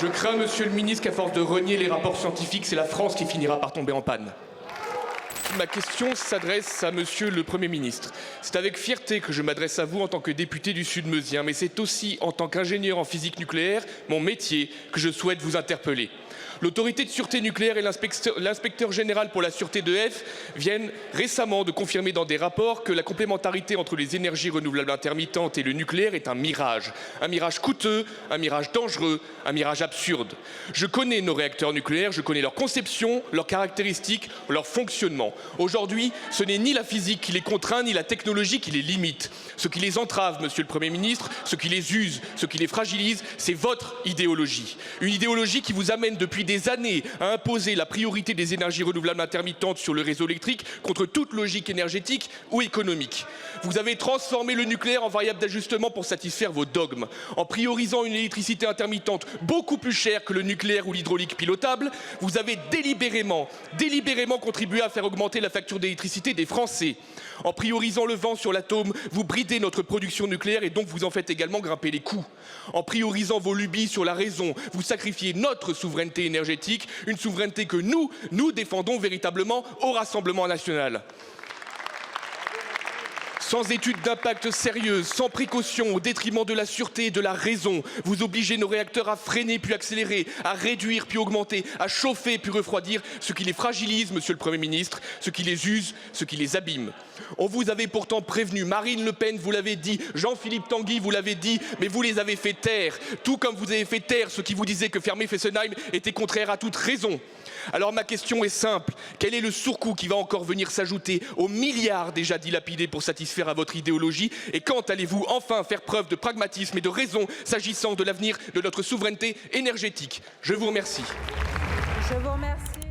Je crains, monsieur le ministre, qu'à force de renier les rapports scientifiques, c'est la France qui finira par tomber en panne. Ma question s'adresse à monsieur le Premier ministre. C'est avec fierté que je m'adresse à vous en tant que député du Sud-Meusien, mais c'est aussi en tant qu'ingénieur en physique nucléaire, mon métier, que je souhaite vous interpeller. L'autorité de sûreté nucléaire et l'inspecteur général pour la sûreté d'EDF viennent récemment de confirmer dans des rapports que la complémentarité entre les énergies renouvelables intermittentes et le nucléaire est un mirage coûteux, un mirage dangereux, un mirage absurde. Je connais nos réacteurs nucléaires, je connais leur conception, leurs caractéristiques, leur fonctionnement. Aujourd'hui, ce n'est ni la physique qui les contraint, ni la technologie qui les limite. Ce qui les entrave, monsieur le Premier ministre, ce qui les use, ce qui les fragilise, c'est votre idéologie. Une idéologie qui vous amène depuis des années à imposer la priorité des énergies renouvelables intermittentes sur le réseau électrique contre toute logique énergétique ou économique. Vous avez transformé le nucléaire en variable d'ajustement pour satisfaire vos dogmes. En priorisant une électricité intermittente beaucoup plus chère que le nucléaire ou l'hydraulique pilotable, vous avez délibérément contribué à faire augmenter la facture d'électricité des Français. En priorisant le vent sur l'atome, vous bridez notre production nucléaire et donc vous en faites également grimper les coûts. En priorisant vos lubies sur la raison, vous sacrifiez notre souveraineté énergétique, une souveraineté que nous défendons véritablement au Rassemblement national. Sans études d'impact sérieuses, sans précaution, au détriment de la sûreté et de la raison, vous obligez nos réacteurs à freiner puis accélérer, à réduire puis augmenter, à chauffer puis refroidir, ce qui les fragilise, monsieur le Premier ministre, ce qui les use, ce qui les abîme. On vous avait pourtant prévenu, Marine Le Pen vous l'avez dit, Jean-Philippe Tanguy vous l'avez dit, mais vous les avez fait taire, tout comme vous avez fait taire ceux qui vous disaient que fermer Fessenheim était contraire à toute raison. Alors ma question est simple, quel est le surcoût qui va encore venir s'ajouter aux milliards déjà dilapidés pour satisfaire à votre idéologie, et quand allez-vous enfin faire preuve de pragmatisme et de raison s'agissant de l'avenir de notre souveraineté énergétique? Je vous remercie. Je vous remercie.